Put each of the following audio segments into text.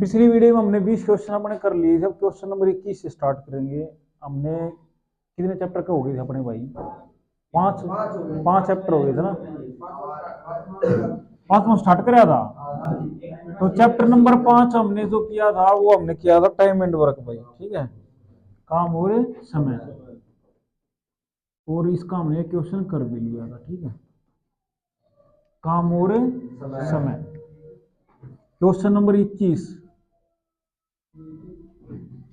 पिछली वीडियो में हमने 20 क्वेश्चन अपने कर लिए थे। अब क्वेश्चन नंबर 21 से स्टार्ट करेंगे। हमने कितने चैप्टर के हो गए थे अपने भाई? पांच चैप्टर हो गए थे ना। पांचवा स्टार्ट कराया था। तो चैप्टर नंबर 5 हमने जो किया था वो हमने किया था टाइम एंड वर्क भाई। ठीक है, काम और समय। और इसका हमने क्वेश्चन कर भी लिया था। ठीक है, काम और समय। क्वेश्चन नंबर 21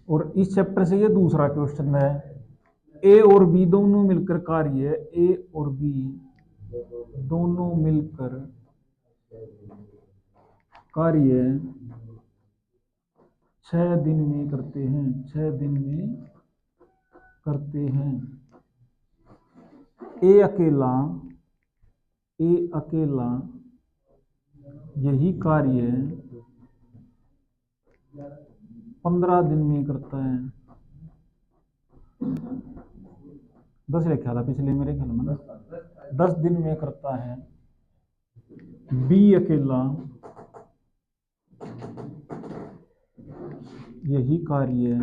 और इस चैप्टर से ये दूसरा क्वेश्चन है। ए और बी दोनों मिलकर कार्य, ए और बी दोनों मिलकर कार्य 6 दिन में करते हैं। 6 दिन में करते हैं। ए अकेला यही कार्य 15 दिन में करता है। 10 लिखा था पिछले मेरे ख्याल में, 10 दिन में करता है। बी अकेला यही कार्य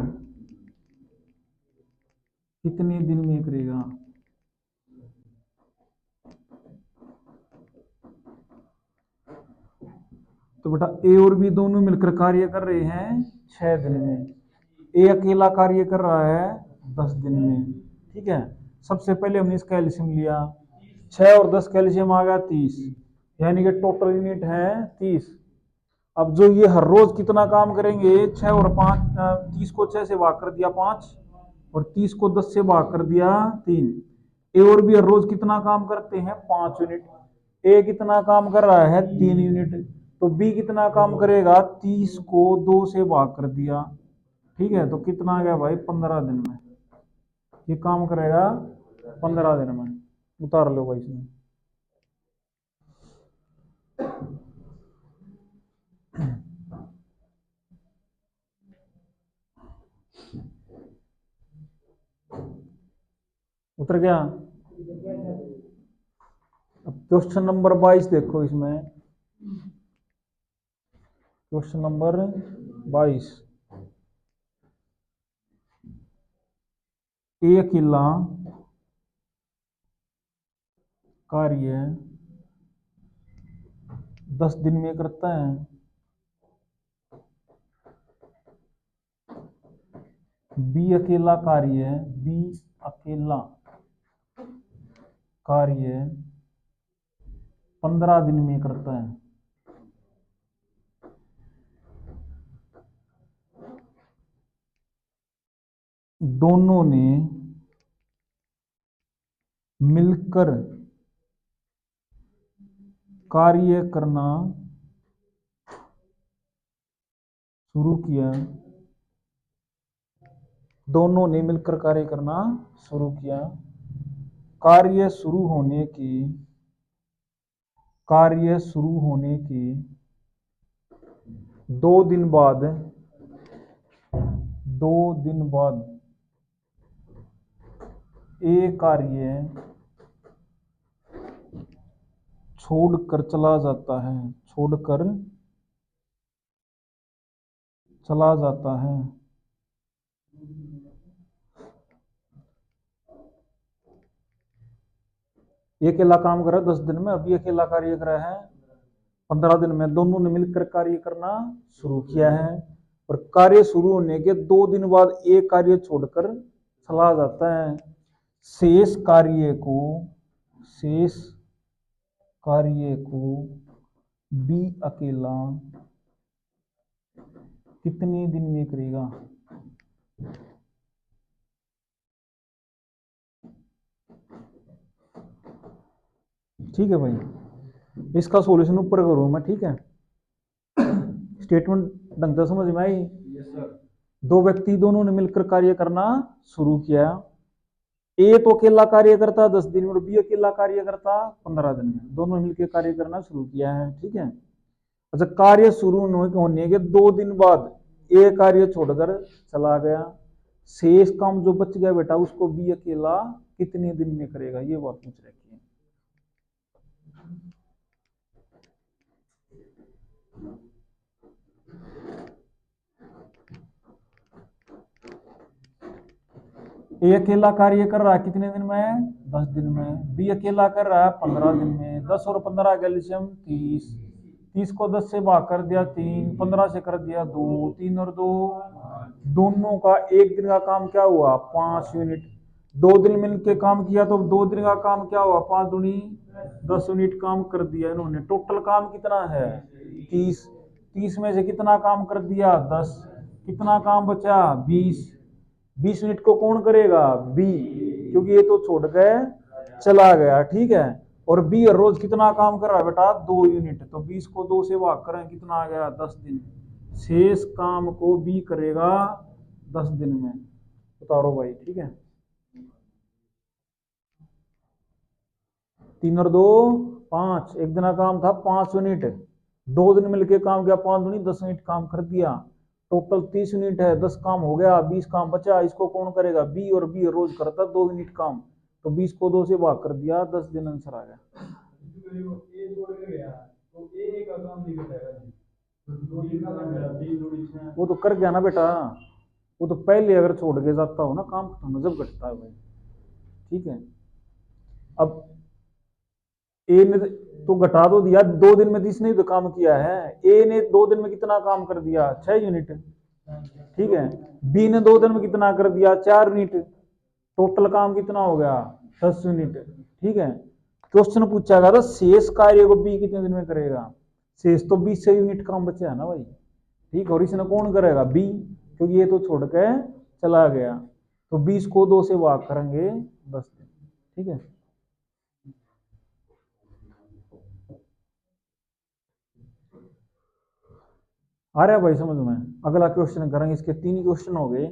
कितने दिन में करेगा? तो बेटा ए और बी दोनों मिलकर कार्य कर रहे हैं 6 दिन में। ए अकेला कार्य कर रहा है 10 दिन में। ठीक है, सबसे पहले हमने इसका एलसीएम लिया। 6 और 10 का एलसीएम आ गया 30, यानी कि टोटल यूनिट है 30। अब जो ये हर रोज कितना काम करेंगे, 6 और 5, 30 को 6 से भाग कर दिया 5 और 30 को 10 से भाग कर दिया 3। ए और बी हर रोज कितना काम करते हैं? 5 यूनिट। ए कितना काम कर रहा है? 3 यूनिट। तो बी कितना काम करेगा? 30 को 2 से भाग कर दिया। ठीक है, तो कितना आ गया भाई? 15 दिन में ये काम करेगा। 15 दिन में उतार लो भाई इसमें। उतर गया। अब क्वेश्चन नंबर 22 देखो। इसमें क्वेश्चन नंबर 22, ए अकेला कार्य 10 दिन में करता है। बी अकेला कार्य 15 दिन में करता है। दोनों ने मिलकर कार्य करना शुरू किया। दोनों ने मिलकर कार्य करना शुरू किया। कार्य शुरू होने के 2 दिन बाद एक कार्य छोड़कर चला जाता है। ये अकेला काम कर रहा है 10 दिन में, अभी अकेला कार्य कर रहा है 15 दिन में। दोनों ने मिलकर कार्य करना शुरू किया है और कार्य शुरू होने के 2 दिन बाद एक कार्य छोड़कर चला जाता है। शेष कार्य को बी अकेला कितने दिन में करेगा? ठीक है भाई, इसका सॉल्यूशन ऊपर करूँ मैं। ठीक है, स्टेटमेंट ढंग से समझ में आई? दो व्यक्ति दोनों ने मिलकर कार्य करना शुरू किया। ए तो अकेला कार्य करता 10 दिन में और बी अकेला कार्य करता 15 दिन में। दोनों मिलकर कार्य करना शुरू किया है। ठीक है, अच्छा, कार्य शुरू होने के 2 दिन बाद ए कार्य छोड़कर चला गया। शेष काम जो बच गया बेटा उसको बी अकेला कितने दिन में करेगा? ये बात पूछ रखी है। ए अकेला कार्य कर रहा है कितने दिन में? 10 दिन में। बी अकेला कर रहा है 15 दिन में। 10 और 15 का एलसीएम 30। 30 को 10 से भाग कर दिया 3, 15 से कर दिया 2, 3 और 2, दोनों का एक दिन का काम क्या हुआ? 5 यूनिट। 2 दिन मिलके काम किया तो 2 दिन का काम क्या हुआ? 5 दूनी 10 यूनिट काम कर दिया इन्होंने। टोटल काम कितना है? 30। 30 में से कितना काम कर दिया? 10। कितना काम बचा? 20। 20 यूनिट को कौन करेगा? बी, क्योंकि ये तो छोड़ गए चला गया, ठीक है। और बी हर रोज कितना काम कर रहा है बेटा? 2 यूनिट। तो 20 को 2 से भाग करें कितना आ गया? 10 दिन। शेष काम को बी करेगा 10 दिन में। उतारो भाई, ठीक है। 3 और 2 5। एक दिन का काम था 5 यूनिट। 2 दिन मिलके काम किया, 5 दूनी 10 यूनिट काम कर दिया। टोटल 30 यूनिट है, 10 काम हो गया, 20 काम बचा। इसको कौन करेगा? बी। और बी रोज करता 2 यूनिट काम। तो 20 को 2 से भाग कर दिया, 10 दिन आंसर आ गया। वो तो कर गया ना बेटा, वो तो पहले अगर छोड़ के जाता हो ना काम खत्म जब घटता है भाई, ठीक है। अब ए ने तो घटा दो दिया, 2 दिन में इसने तो काम किया है। ए ने 2 दिन में कितना काम कर दिया? 6 यूनिट, ठीक है। बी ने 2 दिन में कितना कर दिया? 4 यूनिट। टोटल काम कितना हो गया? 10 यूनिट, ठीक है। क्वेश्चन पूछा गया था शेष कार्य को बी कितने दिन में करेगा? शेष तो 20 यूनिट काम बचा है ना भाई, ठीक है। और इसने कौन करेगा? बी, क्योंकि ये तो छोड़ के चला गया। तो 20 को 2 से भाग करेंगे 10 दिन, ठीक है। आ रहा है भाई समझ में? अगला क्वेश्चन करेंगे, इसके 3 क्वेश्चन हो गए,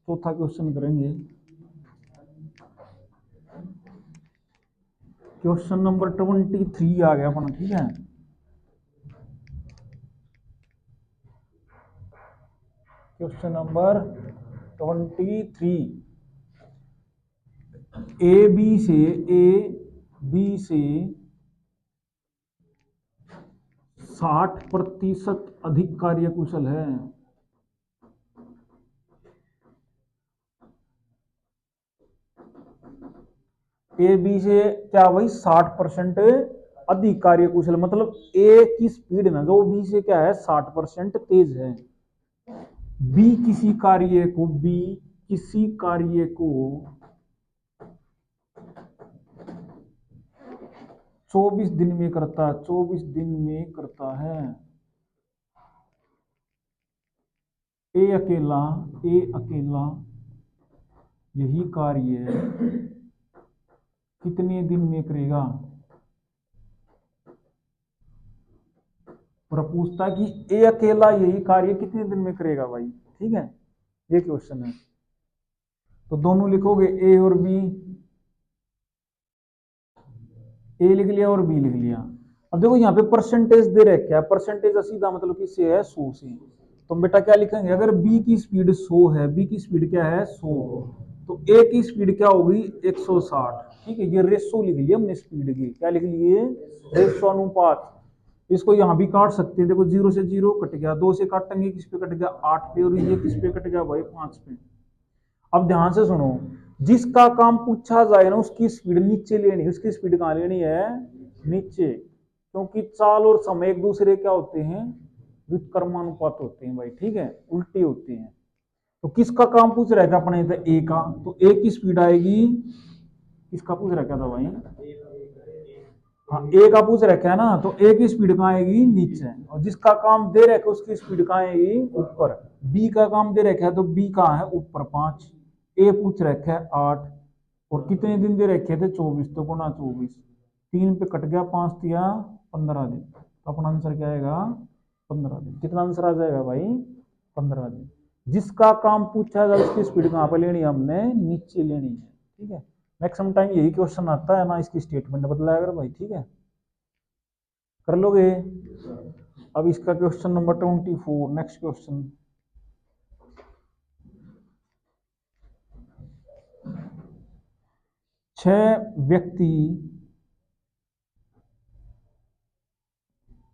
चौथा क्वेश्चन करेंगे। क्वेश्चन नंबर 23 आ गया अपना, ठीक है। Question number 23। ए बी से 60% अधिक कार्यकुशल है। ए बी से क्या भाई? 60% अधिक कार्यकुशल, मतलब ए की स्पीड ना जो बी से क्या है? 60% तेज है। बी किसी कार्य को 24 दिन में करता, 24 दिन में करता है। ए अकेला यही कार्य कितने दिन में करेगा? और पूछता है कि ए अकेला यही कार्य कितने दिन में करेगा भाई, ठीक है। ये क्वेश्चन है। तो दोनों लिखोगे ए और बी। ए लिख लिया और बी लिख लिया। अब देखो यहाँ पे परसेंटेज दे रखे है, परसेंटेज का सीधा मतलब किससे है? 100 से। तो बेटा क्या लिखेंगे? अगर बी की स्पीड 100 है, बी की स्पीड क्या है? 100, तो ए की स्पीड क्या होगी? 160, ठीक है। ये रेशो लिख लिया हमने स्पीड की, क्या लिख लिए? रेशो, अनुपात। इसको यहाँ भी काट सकते हैं, देखो 0 से 0 कट गया, 2 से काटेंगे किस पे कट गया? 8 पे, और ये किस पे कट गया भाई? 5 पे। अब ध्यान से सुनो, जिसका काम पूछा जाए ना उसकी स्पीड नीचे लेनी, उसकी स्पीड कहां लेनी है? नीचे, क्योंकि चाल और समय एक दूसरे क्या होते हैं? व्युत्क्रमानुपात होते हैं भाई, ठीक है, उल्टी होते हैं। तो किसका काम पूछ रहा था अपने? ए का, तो ए की स्पीड आएगी, किसका पूछ रखा था भाई? हाँ, ए का पूछ रखा है ना, तो ए की स्पीड कहाँ आएगी? नीचे। और जिसका काम दे रखा है उसकी स्पीड कहाँ आएगी? ऊपर। बी का काम दे रखा है तो बी कहाँ है? ऊपर 5। ए पूछ रखा है 8, और कितने दिन दे रखे थे? 24, तो गुना 24, 3 पे कट गया, 5 दिया 15 दिन। तो अपना आंसर क्या आएगा? 15 दिन। कितना आंसर आ जाएगा भाई? 15 दिन। जिसका काम पूछा जाए उसकी स्पीड कहाँ पर लेनी है? हमने नीचे लेनी है, ठीक है। मैक्सिमम टाइम यही क्वेश्चन आता है ना, इसकी स्टेटमेंट बदलाया अगर भाई, ठीक है। कर लोगे? अब इसका क्वेश्चन नंबर 24, नेक्स्ट क्वेश्चन। 6 व्यक्ति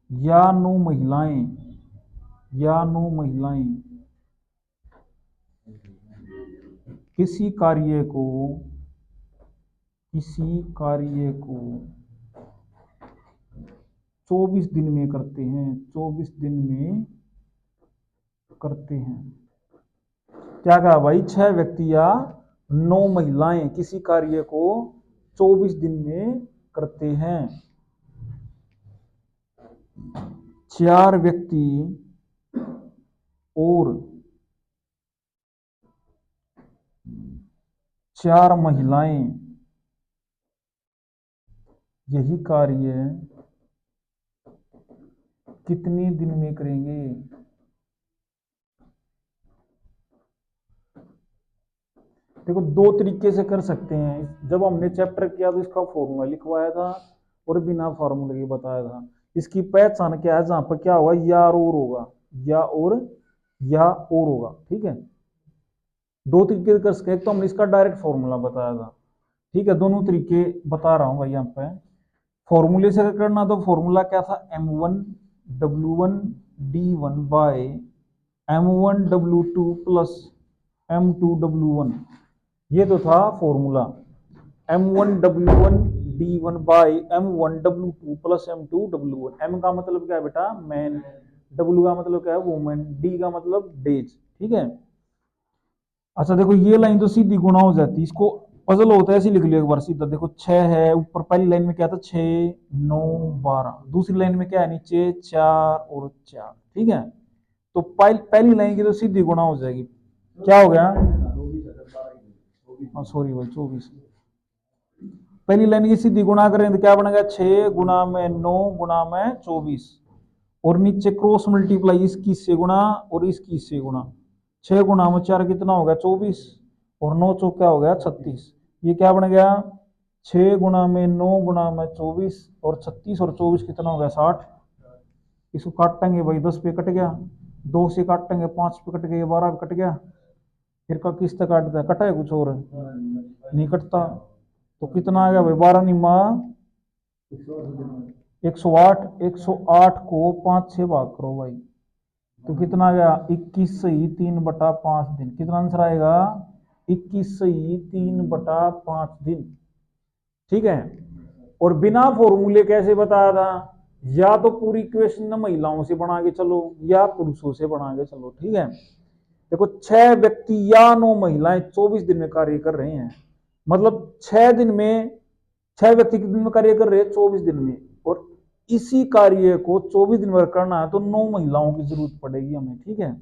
या 9 महिलाएं, या 9 महिलाएं किसी कार्य को किसी कार्य को 24 दिन में करते हैं, 24 दिन में करते हैं। क्या कहा भाई? 6 व्यक्ति या 9 महिलाएं किसी कार्य को 24 दिन में करते हैं। 4 व्यक्ति और 4 महिलाएं यही कार्य कितने दिन में करेंगे? देखो, 2 तरीके से कर सकते हैं। जब हमने चैप्टर किया तो इसका फॉर्मूला लिखवाया था और बिना फॉर्मूले के बताया था। इसकी पहचान क्या है? जहां पर क्या होगा, या और होगा, या और होगा। ठीक है, 2 तरीके से कर सकते हैं। एक तो हमने इसका डायरेक्ट फॉर्मूला बताया था। ठीक है, दोनों तरीके बता रहा हूं भाई यहाँ पे। फॉर्मूले से करना तो फॉर्मूला क्या था? M1W1D1 bye M1W2 plus M2W1। ये तो था formula. M1W1D1 by M1W2 plus M2W1। M का मतलब क्या है बेटा? मैन। W का मतलब क्या है? वुमेन। D का मतलब डेज। ठीक है। अच्छा देखो, ये लाइन तो सीधी गुणा हो जाती है। इसको पजल होता है, ऐसे लिख लियो एक बार सीधा। देखो 6 है ऊपर, पहली लाइन में क्या था? 6 9 12। दूसरी लाइन में क्या है? नीचे 4 और 4। ठीक है, तो पहली लाइन की तो सीधी गुणा हो जाएगी। क्या हो गया? हाँ सॉरी भाई, 24। पहली लाइन की सीधी गुणा करें तो क्या बनेगा? 6 गुणा में 9 गुणा में 24। और नीचे क्रॉस मल्टीप्लाई 21 से गुणा और 21 से गुणा। 6 गुणा में 4 कितना हो गया? 24। और 9 चौक क्या हो गया? 36। ये क्या बन गया? 6 गुणा में 9 गुणा में 24 और 36 और 24 कितना हो गया? 60। इसको काटेंगे भाई, 10 पे कट गया। 2 से काटेंगे, 5 पे कट गया, 12 पे कट गया। फिर का किस तक काटता है? कटा है कुछ और? नहीं कटता। तो कितना आ गया भाई? 12 निम्मा 108। 108 को 5 से भाग करो भाई, तो कितना आ गया? 21 सही 3/5 दिन। कितना आंसर आएगा? 21 सही 3/5 दिन। ठीक है। और बिना फॉर्मूले कैसे बताया था? या तो पूरी इक्वेशन महिलाओं से बना के चलो या पुरुषों से बना के चलो। ठीक है, देखो 6 व्यक्ति या 9 महिलाएं 24 दिन में कार्य कर रहे हैं। मतलब 6 दिन में 6 व्यक्ति कितने दिन में कार्य कर रहे हैं? 24 दिन में। और इसी कार्य को 24 दिन में करना है तो 9 महिलाओं की जरूरत पड़ेगी हमें। ठीक है,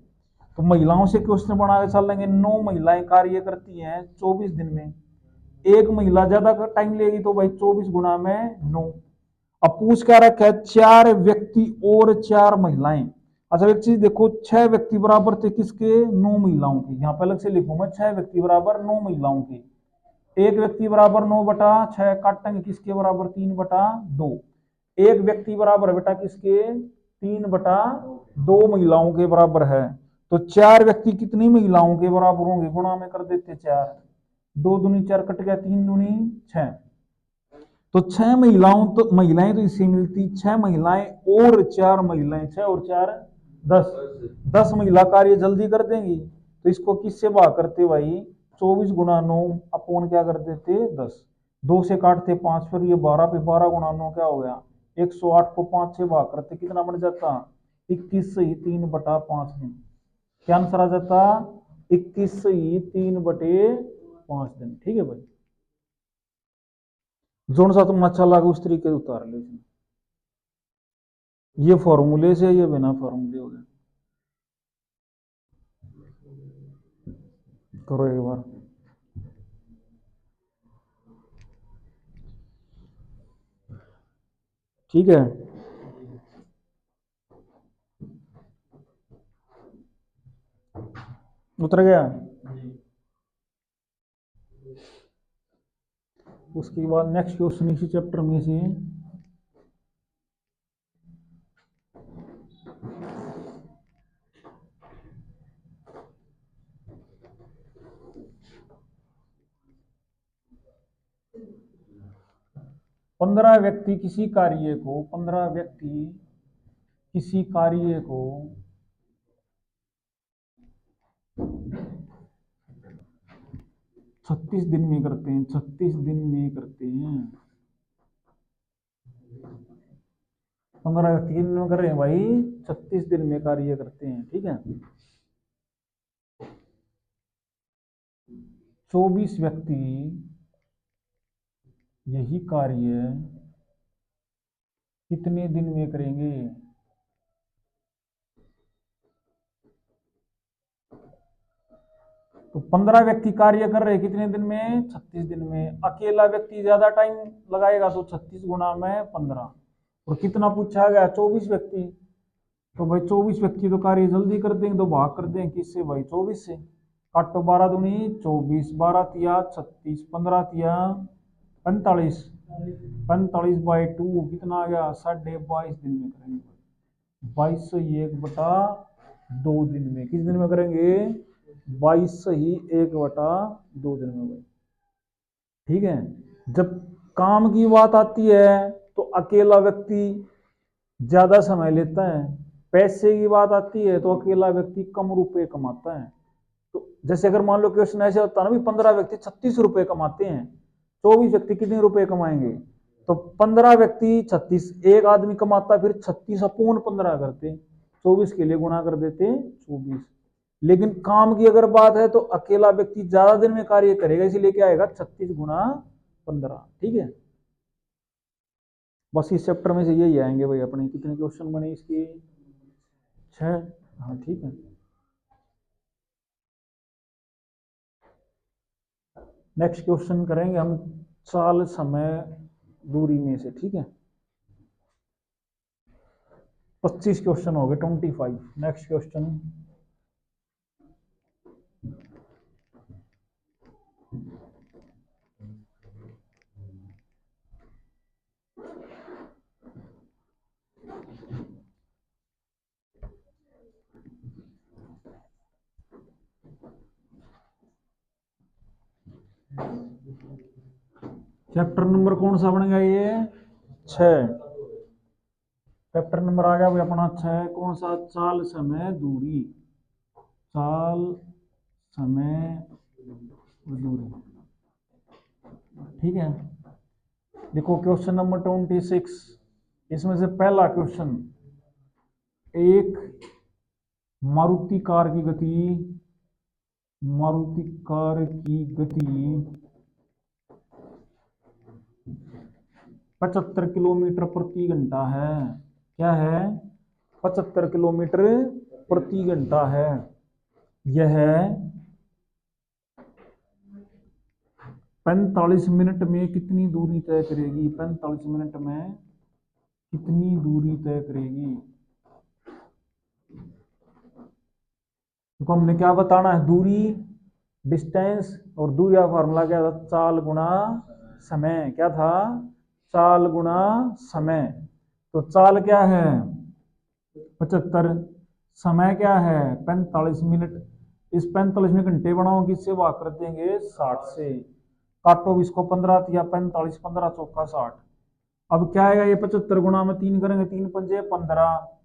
तो महिलाओं से क्वेश्चन बना के चल लेंगे। 9 महिलाएं कार्य करती हैं 24 दिन में। एक महिला ज्यादा टाइम लेगी तो भाई 24 गुणा में 9। अब पूछ क्या रखा है? 4 व्यक्ति और 4 महिलाएं। अच्छा एक चीज देखो, 6 व्यक्ति बराबर थे किसके? 9 महिलाओं के। यहां पर अलग से लिखूं मैं, 6 व्यक्ति बराबर 9 महिलाओं के। एक व्यक्ति बराबर 9/6 काटेंगे किसके बराबर? 3/2। एक व्यक्ति बराबर बेटा किसके? 3/2 महिलाओं के बराबर है। तो 4 व्यक्ति कितनी महिलाओं के बराबर होंगे? गुणा में कर देते 4। 2 दूनी 4 कट गया, 3 दूनी 6। तो 6 महिलाओं तो महिलाएं तो इससे मिलती 6 महिलाएं और 4 महिलाएं, 6 और 4 10। 10 महिला कार्य जल्दी कर देंगी। तो इसको किससे भाग करते भाई? 24 गुणा 9 अपोन क्या कर देते? 10। 2 से काटते 5, फिर ये 12 पे 12 गुणा 9 क्या हो गया? 108 को 5 से भाग करते कितना बन जाता? 21 सही 3/5 दिन। क्या आंसर आ जाता? 21 सही 3/5 दिन। ठीक है भाई, जोन सा तुम अच्छा लगा उस तरीके से उतार लो इसमें। ये फॉर्मूले से, ये बिना फॉर्मूले हो गया। करो एक बार। ठीक है, उतर गया। उसके बाद नेक्स्ट क्वेश्चन इसी चैप्टर में से 15 व्यक्ति किसी कार्य को 15 व्यक्ति किसी कार्य को 36 दिन में करते हैं, 36 दिन में करते हैं। 15 व्यक्ति कितने दिन में कर रहे हैं भाई? 36 दिन में कार्य करते हैं। ठीक है, 24 व्यक्ति यही कार्य कितने दिन में करेंगे? तो 15 व्यक्ति कार्य कर रहे हैं कितने दिन में? 36 दिन में। अकेला व्यक्ति ज्यादा टाइम लगाएगा तो 36 गुना में 15। और कितना पूछा गया? 24 व्यक्ति। तो भाई 24 व्यक्ति तो कार्य जल्दी कर देंगे, तो भाग कर देंगे किससे भाई? 24 से। काटो 12 दूनी 24, 12 तिया 36, 15 तिया 45, 45/2 कितना आ गया? 22.5 दिन में करेंगे। 22/1/2 दिन में। किस दिन में करेंगे? 22/1/2 दिन में भाई। ठीक है, जब काम की बात आती है तो अकेला व्यक्ति ज्यादा समय लेता है। पैसे की बात आती है तो अकेला व्यक्ति कम रुपए कमाता है। तो जैसे अगर मान लो क्वेश्चन ऐसे होता है ना, भी 15 व्यक्ति 36 रुपए कमाते हैं, 24 व्यक्ति कितने रुपए कमाएंगे? तो 15 व्यक्ति 36, एक आदमी कमाता फिर 36/15 करते, 24 के लिए गुणा कर देते 24। लेकिन काम की अगर बात है तो अकेला व्यक्ति ज्यादा दिन में कार्य करेगा, इसीलिए क्या आएगा? 36 गुणा 15। ठीक है, बस इस चैप्टर में से यही आएंगे भाई अपने। कितने क्वेश्चन बने इसके? 6। हाँ ठीक है, नेक्स्ट क्वेश्चन करेंगे हम चाल समय दूरी में से। ठीक है, 25 क्वेश्चन हो गए, 25। नेक्स्ट क्वेश्चन, चैप्टर नंबर कौन सा बन गया? ये 6। चैप्टर नंबर आ गया भाई अपना 6। कौन सा? चाल समय दूरी। चाल समय दूरी। ठीक है, देखो क्वेश्चन नंबर 26। इसमें से पहला क्वेश्चन, एक मारुति कार की गति, मारुति कार की गति 75 किलोमीटर प्रति घंटा है। क्या है? 75 किलोमीटर प्रति घंटा है। यह 45 मिनट में कितनी दूरी तय करेगी? 45 मिनट में कितनी दूरी तय करेगी? तो हमने क्या बताना है? दूरी, डिस्टेंस। और दूरी का फॉर्मूला क्या था? चाल गुणा समय। क्या था? चाल गुणा समय। तो चाल क्या है? 75, समय क्या है? 45 मिनट। इस 45 में घंटे बनाओ, किससे भाग कर देंगे? 60 से। काटो इसको 15 या 45, 15 चौका 60। अब क्या आएगा? ये 75 गुणा में 3 करेंगे, 3 पंजे 15,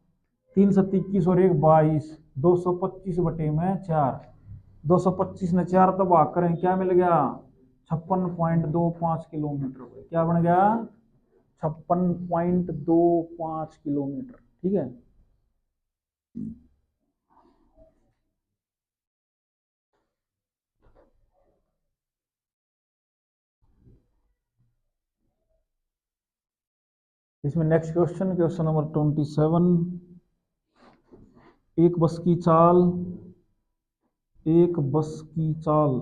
3 7 21 और 1 22, 225/4। 225 ने 4 तो भाग करें, क्या मिल गया? 56.25 किलोमीटर। क्या बन गया? 56.25 किलोमीटर। ठीक है, इसमें नेक्स्ट क्वेश्चन, क्वेश्चन नंबर 27। एक बस की चाल, एक बस की चाल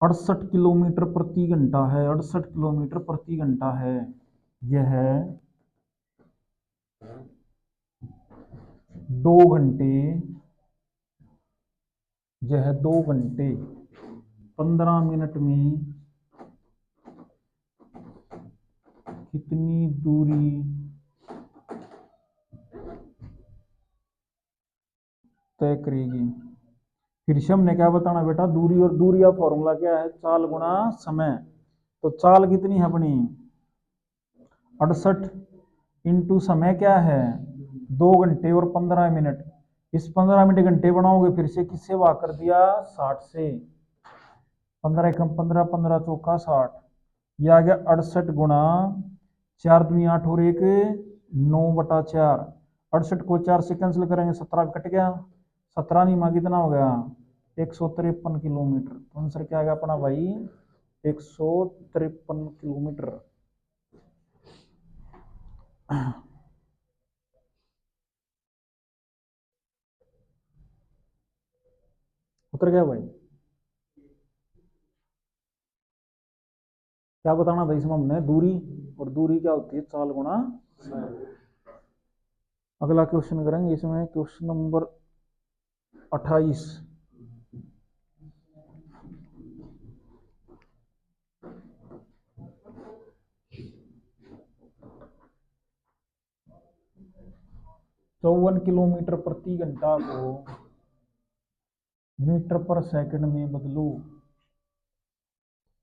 68 किलोमीटर प्रति घंटा है। 68 किलोमीटर प्रति घंटा है। यह 2 घंटे, यह 2 घंटे 15 मिनट में कितनी दूरी तय करेगी? फिर से हमने क्या बताना बेटा? दूरी। और दूरी का फॉर्मूला क्या है? चाल गुणा समय। तो चाल कितनी है अपनी? 68 इंटू समय क्या है? 2 घंटे और 15 मिनट। इस 15 मिनट घंटे बनाओगे फिर से किससे भाग कर दिया 60 से। 15 एकम 15, 15 चौका 60, यह आ गया 68 गुणा 4 दूनी 8 और 1 9/4। 68 को 4 से कैंसिल करेंगे 17 कट गया। 17 नहीं माँ कितना हो गया 153 किलोमीटर। तो आंसर क्या आ गया अपना भाई 153 किलोमीटर। उतर गया भाई। क्या बताना था इसमें हमने दूरी, और दूरी क्या होती है 4 गुणा। अगला क्वेश्चन करेंगे इसमें क्वेश्चन नंबर 28। चौवन किलोमीटर प्रति घंटा को मीटर पर सेकंड में बदलो।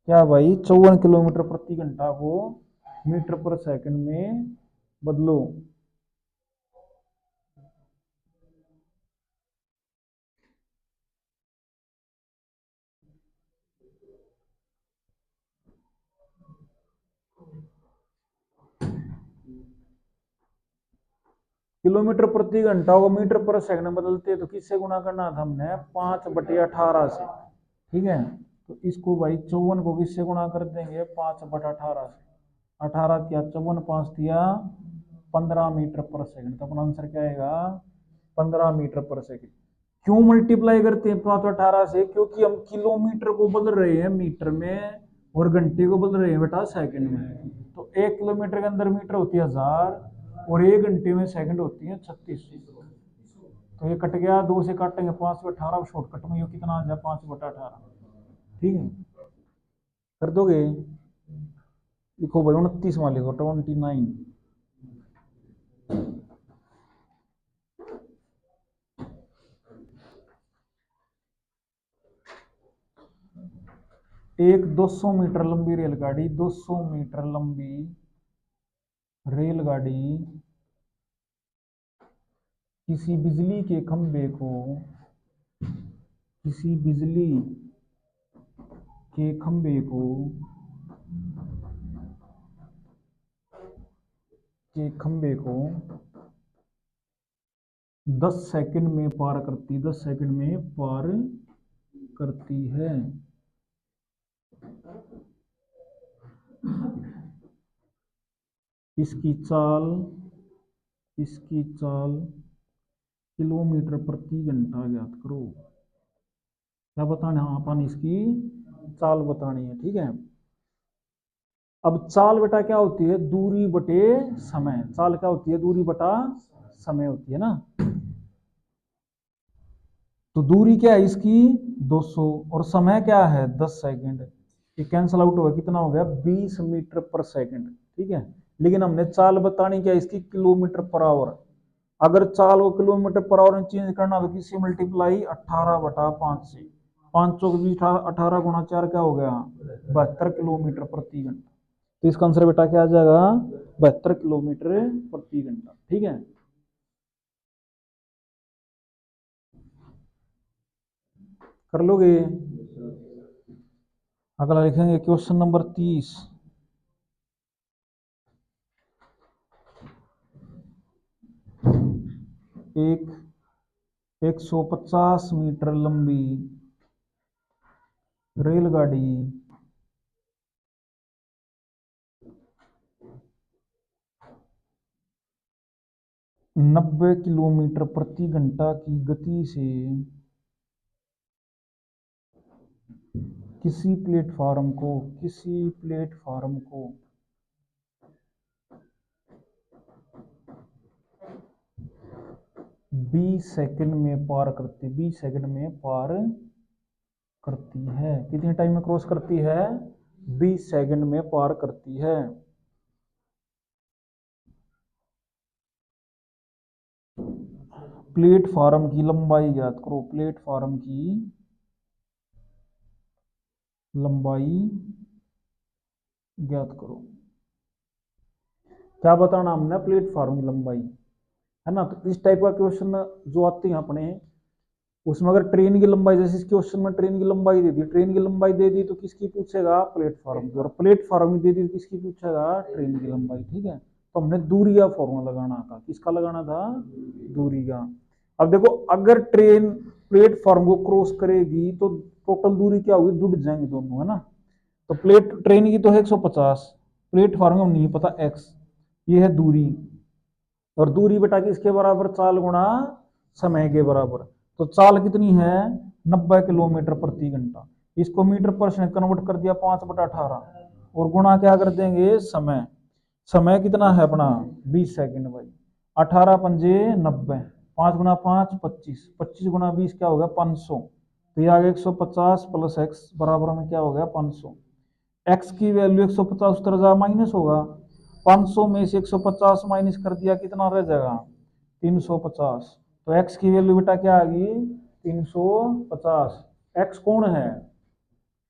क्या भाई 54 किलोमीटर प्रति घंटा को मीटर पर सेकंड में बदलो। किलोमीटर प्रति घंटा को मीटर पर सेकंड में बदलते तो किससे गुणा करना था हमने 5/18 से। ठीक है, तो इसको भाई 54 को किससे गुणा कर देंगे 5/18 से। 18 क्या 54, 5 दिया 15 मीटर पर सेकंड। तो अपना आंसर क्या आएगा 15 मीटर पर सेकंड। क्यों मल्टीप्लाई करते हैं 5/18 से, क्योंकि हम किलोमीटर को बदल रहे हैं मीटर में और घंटे को बदल रहे हैं बेटा सेकंड में। तो 1 किलोमीटर के अंदर मीटर होती है 1000 और 1 घंटे में सेकंड होती है 36। तो ये कट गया, 2 से काटेंगे 5/18, शॉर्टकट में ये कितना आ जाए 5/18। ठीक है, कर दोगे। लिखो भाई 29 वाले को 29। एक 200 मीटर लंबी रेलगाड़ी 200 मीटर लंबी रेलगाड़ी किसी बिजली के खंभे को किसी बिजली के खंभे को के खंभे को 10 सेकंड में पार करती 10 सेकंड में पार करती है। इसकी चाल इसकी चाल किलोमीटर प्रति घंटा ज्ञात करो। क्या बताना है अपन इसकी चाल बतानी है। ठीक है, अब चाल बेटा क्या होती है दूरी बटे समय। चाल क्या होती है दूरी बटा समय होती है ना। तो दूरी क्या है इसकी 200 और समय क्या है 10 सेकंड। ये कैंसल आउट होगा कितना हो गया 20 मीटर पर सेकंड। ठीक है, लेकिन हमने चाल बतानी क्या इसकी किलोमीटर पर आवर। अगर चाल को किलोमीटर पर आवर में चेंज करना तो किससे मल्टीप्लाई 18/5 से। 500 के बीच 18 गुणा 4 क्या हो गया 72 किलोमीटर प्रति घंटा। तो इसका आंसर बेटा क्या आ जाएगा 72 किलोमीटर प्रति घंटा। ठीक है, कर लोगे। अगला लिखेंगे क्वेश्चन नंबर 30। एक 150 मीटर लंबी रेलगाड़ी 90 किलोमीटर प्रति घंटा की गति से किसी प्लेटफार्म को 20 सेकंड में पार करती है। कितने टाइम में क्रॉस करती है 20 सेकंड में पार करती है। प्लेटफार्म की लंबाई ज्ञात करो। प्लेटफार्म की लंबाई ज्ञात करो। क्या बताना हमने प्लेटफार्म की लंबाई। है ना। तो इस टाइप का क्वेश्चन जो आते हैं अपने, उसमें अगर ट्रेन की लंबाई, जैसे इस क्वेश्चन में ट्रेन की लंबाई दे दी, ट्रेन की लंबाई दे दी तो किसकी पूछेगा, प्लेटफॉर्म की, और प्लेटफॉर्म की दे दी तो किसकी पूछेगा, ट्रेन की लंबाई। ठीक है, तो हमने दूरी का फॉर्मूला लगाना था, किसका लगाना था, दूरी का। अब देखो, अगर ट्रेन प्लेटफॉर्म को क्रॉस करेगी तो टोटल दूरी क्या होगी, जुड़ जाएंगे दोनों, है ना। तो ट्रेन की तो है 150, प्लेटफॉर्म में नहीं पता x, ये है दूरी। और दूरी बेटा किसके बराबर, चाल गुणा समय के बराबर। तो चाल कितनी है, 90 किलोमीटर प्रति घंटा। इसको मीटर पर सेकंड कन्वर्ट कर दिया 5/18, और गुणा क्या कर देंगे, समय। समय कितना है अपना, 20 सेकंड भाई। 18 पंजे 90, 5 × 5 25, 25 × 20 क्या होगा, 500। तो ये आ गया 150 प्लस एक्स बराबर में क्या हो गया, 500। एक्स की वैल्यू 150 उतर जा माइनस होगा, 500 में से 150 माइनस कर दिया, कितना रह जाएगा, 350। तो एक्स की वैल्यू बेटा क्या आ गई, 350। एक्स कौन है,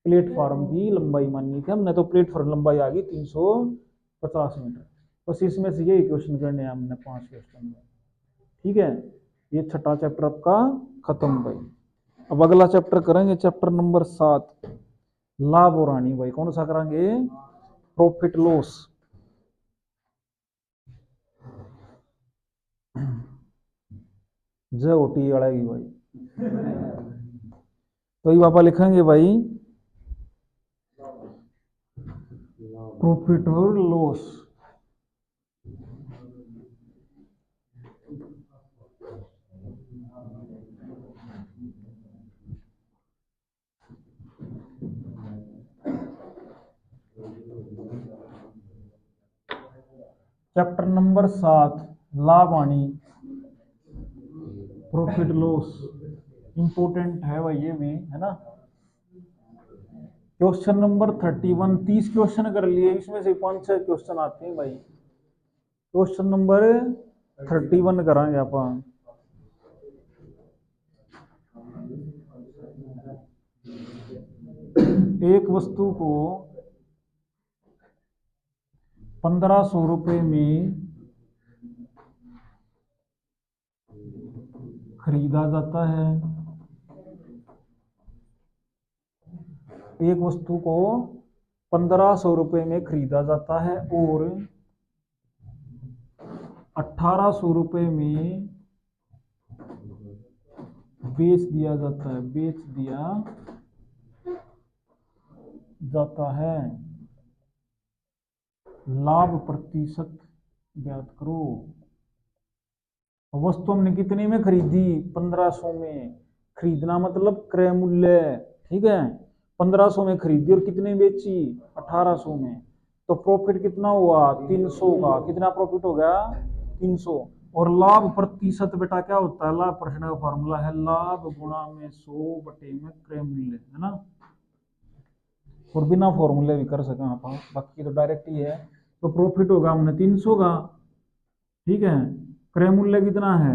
प्लेटफॉर्म की लंबाई माननी थी हमने, तो प्लेटफॉर्म लंबाई आ गई 350 मीटर। बस इसमें से यही क्वेश्चन करने हैं हमने 5 क्वेश्चन में। ठीक है, ये छठा चैप्टर आपका खत्म भाई। अब अगला चैप्टर करेंगे, चैप्टर नंबर 7, लाभ और हानि भाई। कौन सा करेंगे, प्रॉफिट लॉस। जय होती अड़ेगी भाई। तो ये पापा लिखेंगे भाई, प्रॉफिट और लॉस। चैप्टर नंबर 7, लाभ हानि, प्रॉफिट लॉस। इंपोर्टेंट है भाई ये भी, है ना। क्वेश्चन नंबर 31, 30 क्वेश्चन कर लिए, इसमें से 5-6 क्वेश्चन आते हैं भाई। क्वेश्चन नंबर 31 करांगे अपन। एक वस्तु को 1500 रुपए में खरीदा जाता है। एक वस्तु को 1500 रुपए में खरीदा जाता है और 1800 रुपए में बेच दिया जाता है, बेच दिया जाता है। लाभ प्रतिशत ज्ञात करो। वस्तु हमने कितने में खरीदी, 1500 में। खरीदना मतलब क्रय मूल्य, ठीक है। 1500 में खरीदी और कितने बेची, 1800 में। तो प्रॉफिट कितना हुआ, 300 का। कितना प्रॉफिट हो गया, 300। और लाभ प्रतिशत बेटा क्या होता है, लाभ परसेंट का फॉर्मूला है लाभ गुणा में 100 बटे में क्रय मूल्य, है ना। और बिना फॉर्मूले भी कर सके आप, बाकी तो डायरेक्ट ही है। तो प्रॉफिट होगा हमने 300 का, ठीक है। क्रय मूल्य कितना है,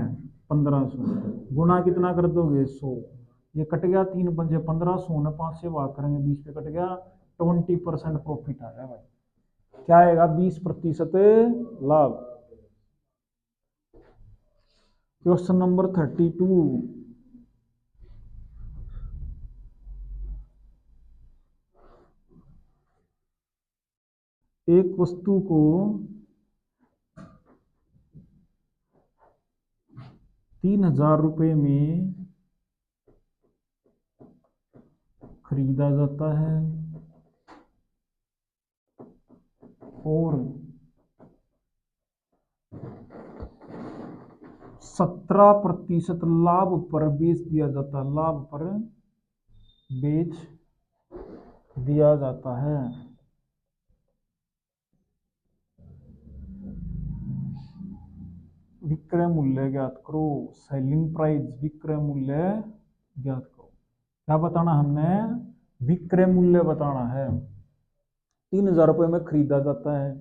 1500, गुणा कितना कर दोगे, 100। ये कट गया, 3 पंजे 1500 ने 5 से भाग करेंगे, 20 पे कट गया, 20% प्रॉफिट आ गया भाई। क्या आएगा, 20% लाभ। क्वेश्चन नंबर 32, एक वस्तु को 3000 रुपए में खरीदा जाता है और 17% लाभ पर बेच दिया जाता है, लाभ पर बेच दिया जाता है। विक्रय मूल्य ज्ञात करो, सेलिंग प्राइस, विक्रय मूल्य ज्ञात करो। क्या बताना हमने, विक्रय मूल्य बताना है। 3000 रुपए में खरीदा जाता है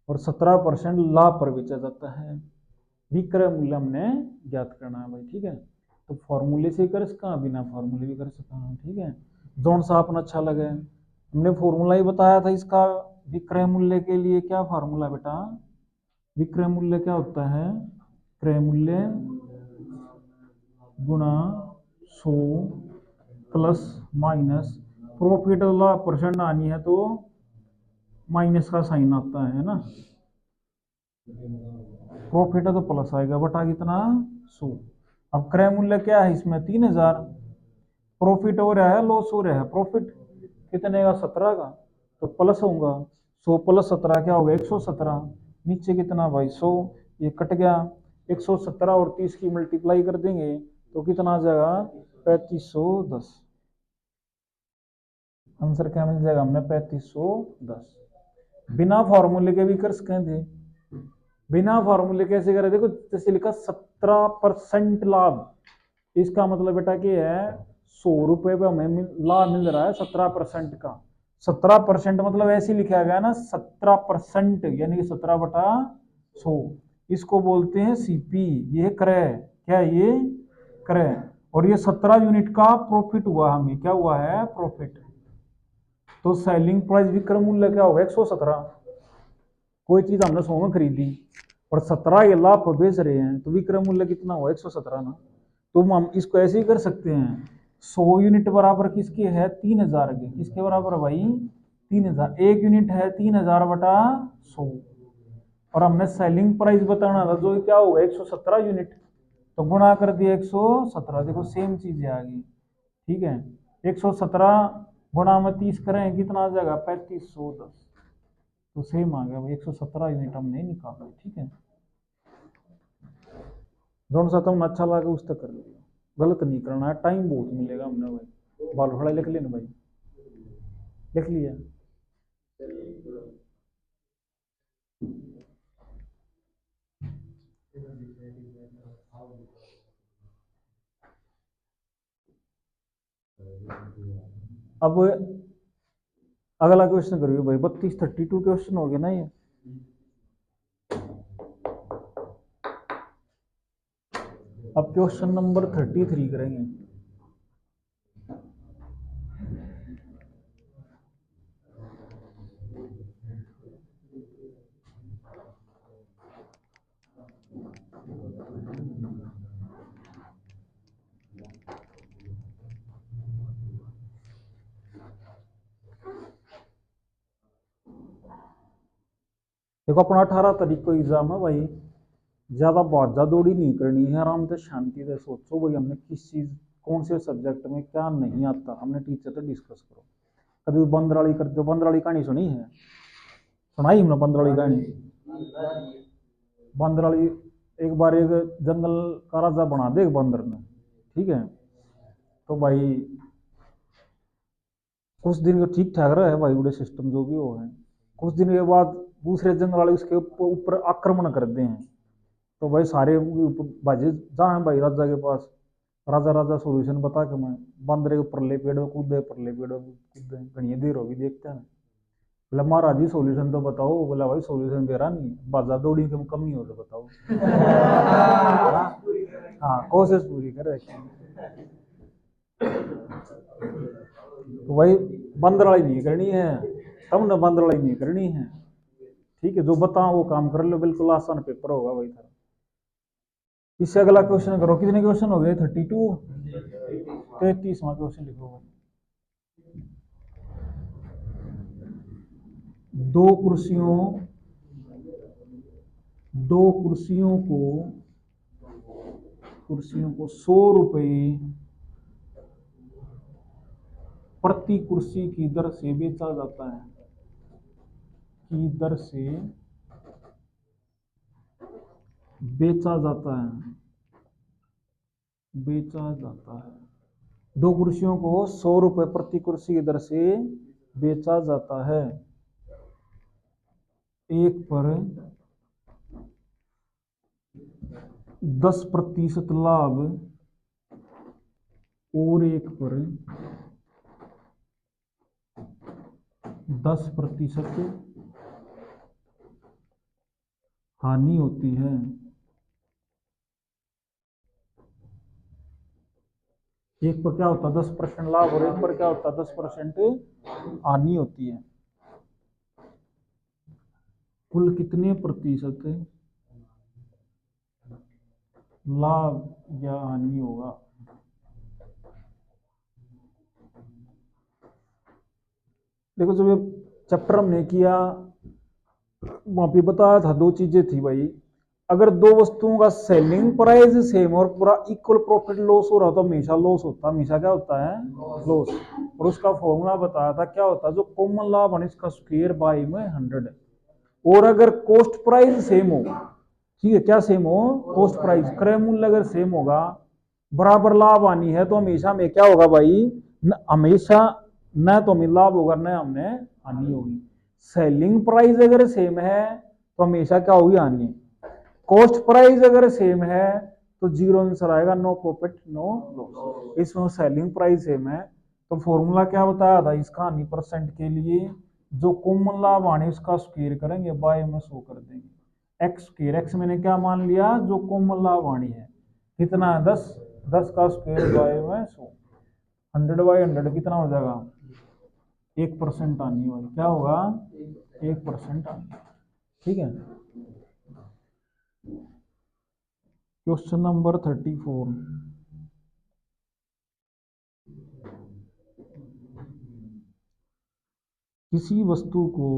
और 17% लाभ पर बेचा जाता है। विक्रय मूल्य हमने ज्ञात करना है भाई, ठीक है। तो फॉर्मूले से कर सका, बिना फॉर्मूले भी कर सका, ठीक है। जोन सा अपना अच्छा लगे। हमने फॉर्मूला ही बताया था इसका, विक्रय मूल्य के लिए क्या फॉर्मूला बेटा, विक्रय मूल्य क्या होता है, क्रय मूल्य गुणा 100 प्लस माइनस, प्रॉफिट वाला परसेंट आनी है तो माइनस का साइन आता है ना, प्रॉफिट है तो प्लस आएगा बटा कितना 100। अब क्रय मूल्य क्या है इसमें 3000, प्रॉफिट हो रहा है लॉस हो रहा है, प्रॉफिट कितने का 17 का, तो प्लस होगा 100 प्लस 17 क्या होगा 117, नीचे कितना भाई 100, ये कट गया 117 और 30 की मल्टीप्लाई कर देंगे तो कितना आ जाएगा 3510। आंसर क्या मिल जाएगा हमने 3510। बिना फॉर्मूले के भी कर सकते थे, बिना फॉर्मूले कैसे करें, देखो जैसे लिखा 17% लाभ, इसका मतलब बेटा क्या है 100 रुपए पे हमें लाभ मिल रहा है 17% का, 17% मतलब ऐसे लिखा गया ना 17%, यानी कि 17/100, इसको बोलते हैं सीपी, ये क्रय, क्या ये क्रय, और ये 17 यूनिट का प्रॉफिट हुआ, हमें क्या हुआ है प्रॉफिट, तो सेलिंग प्राइस विक्रय मूल्य क्या होगा 117, कोई चीज हमने 100 में खरीदी और 17 ये लाभ पर बेच रहे हैं तो विक्रय मूल्य कितना हुआ 117 ना, तो हम इसको ऐसे ही कर सकते हैं 100 यूनिट बराबर किसके है 3000 के, किसके बराबर है भाई 3000, एक यूनिट है 3000 बटा 100, और हमने सेलिंग प्राइस बताना था जो क्या होगा 117 यूनिट, तो गुणा कर दिया 117, देखो सेम चीज आ गई, ठीक है 117 गुणा में 30 करें कितना आ जाएगा 3510, तो सेम आ गया भाई 117 यूनिट हमने निकाला, ठीक है, दोनों सा तुम अच्छा लगा उस तक कर लिया, गलत नहीं करना है, टाइम बहुत मिलेगा हमने भाई, बाल खड़ा लिख लेना भाई, लिख लिया। अब अगला क्वेश्चन करिए भाई, 32 क्वेश्चन हो गए ना ये, अब क्वेश्चन नंबर 33 करेंगे। देखो अपना 18 तारीख को एग्जाम है भाई, ज्यादा भाजा दौड़ी नहीं करनी है, आराम से शांति से सोचो भाई हमने किस चीज कौन से सब्जेक्ट में क्या नहीं आता, हमने टीचर से डिस्कस करो, कभी बंदराड़ी करते हो, बंदराड़ी कहानी सुनी है, सुनाई हमने बंदराड़ी कहानी, बंदराड़ी एक बार एक जंगल का राजा बना दे एक बंदर ने, ठीक है, तो भाई कुछ दिन ठीक ठाक रहा है भाई उड़े सिस्टम जो भी हो है, कुछ दिन के बाद दूसरे जंगल वाले उसके ऊपर आक्रमण करते हैं, तो भाई सारे भाजी जहाँ भाई राजा के पास, राजा राजा सोल्यूशन बता के मैं बंदरे के परले पेड़ में कूदे, परले पेड़ में कूदे, घनी देर होगी देखते हैं, बोला महाराज जी सोल्यूशन तो बताओ, बोला भाई सोल्यूशन दे रहा नहीं, बाजा दौड़ी की कमी हो तो बताओ। हाँ कोशिश पूरी कर रखे, तो भाई बंद लड़ाई नहीं करनी है, तब न बंद लड़ाई नहीं करनी है, ठीक है, जो बताओ वो काम कर लो, बिल्कुल आसान पेपर होगा भाई था। इससे अगला क्वेश्चन करो, कितने क्वेश्चन हो गए 32, 33वां क्वेश्चन लिखो भाई, दो कुर्सियों दो कुर्सियों को 100 रुपए प्रति कुर्सी की दर से बेचा जाता है, की दर से बेचा जाता है, बेचा जाता है, दो कुर्सियों को 100 रुपए प्रति कुर्सी की दर से बेचा जाता है, एक पर 10% लाभ और एक पर 10% हानि होती है, एक पर क्या होता है 10% लाभ और एक पर क्या होता है 10% हानि होती है, कुल कितने प्रतिशत लाभ या हानि होगा। देखो जब ये चैप्टर हमने किया वहां पे बताया था दो चीजें थी भाई। अगर दो वस्तुओं का सेलिंग प्राइस सेम और पूरा इक्वल प्रॉफिट लॉस हो रहा तो हमेशा लॉस होता, हमेशा क्या होता है, लॉस। और उसका फॉर्मूला बताया था क्या होता है, जो कॉमन लाभ है इसका स्क्वायर बाय में 100। और अगर कॉस्ट प्राइस सेम हो, ठीक है, क्या सेम हो, कॉस्ट प्राइस क्रय मूल्य अगर सेम होगा, बराबर लाभ आनी है तो हमेशा में क्या होगा भाई, हमेशा न तो हमें लाभ होगा न हमने हानि होगी। सेलिंग प्राइस अगर सेम है तो हमेशा क्या होगी, हानि। कॉस्ट प्राइस अगर सेम है तो जीरो आंसर आएगा, नो प्रॉफिट नो लॉस। इसमें सेलिंग प्राइस सेम है तो फॉर्मूला क्या बताया था इसका, हानि परसेंट के लिए जो कॉमन लाभ आने उसका स्क्वायर करेंगे बाय में 100 कर देंगे। एक्स स्क्वायर, एक्स मैंने क्या मान लिया, जो कॉमन लाभ आनी है कितना है 10, 10 का स्क्वायर बाय में 100, 100/100 कितना हो जाएगा, 1% आनी वाली, क्या होगा 1% आनी। ठीक है। Question number 34। किसी वस्तु को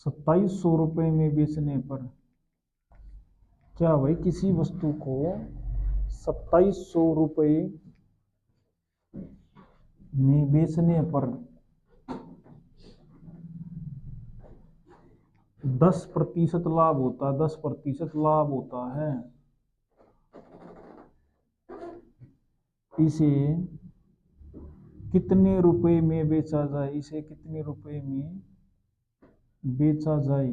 2700 रुपये में बेचने पर, क्या भाई किसी वस्तु को 2700 रुपये में बेचने पर 10% लाभ होता है, 10% लाभ होता है, इसे कितने रुपए में बेचा जाए, इसे कितने रुपए में बेचा जाए।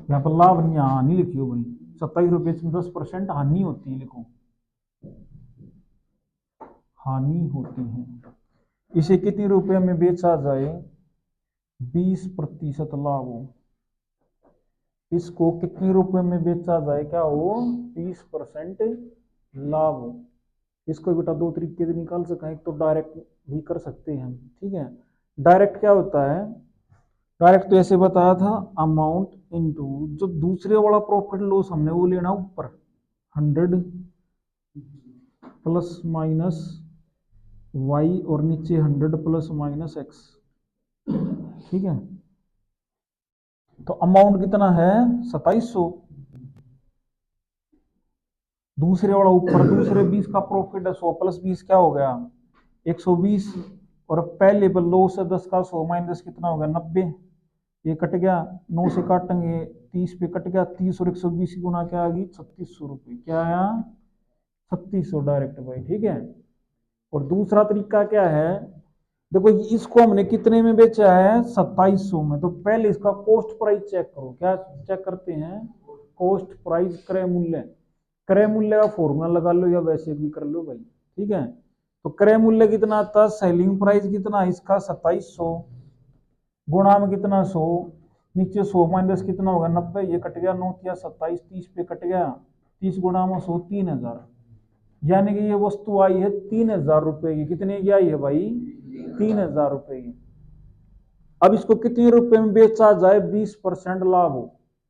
यहाँ पर लाभ नहीं, हानि लिखियो भाई, 27 रुपये में 10% हानि होती है, लिखो हानि होती है। इसे कितने रुपए में बेचा जाए, 20% लाभ हो। इसको कितने रुपए में बेचा जाए, क्या हो, 20% लाभ हो। इसको बेटा दो तरीके से निकाल सकते हैं, एक तो डायरेक्ट भी कर सकते हैं हम, ठीक है। डायरेक्ट क्या होता है, डायरेक्ट तो ऐसे बताया था, अमाउंट इनटू जो दूसरे वाला प्रॉफिट लॉस हमने वो लेना ऊपर, 100 प्लस माइनस वाई और नीचे 100 प्लस माइनस एक्स। ठीक है, तो अमाउंट कितना है 2700, दूसरे वाला ऊपर, दूसरे 20 का प्रॉफिट है 100 प्लस 20 क्या हो गया 120। और पहले पर लॉस है 10 का 100 माइनस कितना हो गया 90, ये कट गया, 9 से काटेंगे 30 पे कट गया 30 और 120 की गुना क्या आ गई 3600 रुपये, क्या आया 3600 डायरेक्ट भाई। ठीक है। और दूसरा तरीका क्या है, देखो इसको हमने कितने में बेचा है 2700 में, तो पहले इसका कॉस्ट प्राइस चेक करो, क्या चेक करते हैं, कॉस्ट प्राइस क्रय मूल्य। क्रय मूल्य का फॉर्मूला लगा लो या वैसे भी कर लो भाई। ठीक है, तो क्रय मूल्य कितना आता है, सेलिंग प्राइस कितना इसका 2700 गुणा में कितना 100, नीचे 100 माइनस कितना होगा 90, ये कट गया 9 या 27, 30 पे कट गया 30 गुणा में 100 3000। यानी कि ये वस्तु आई है 3000 रुपए की, कितने की आई है भाई 3000 रुपए की। अब इसको कितने रुपए में बेचा जाए 20% लाभ हो।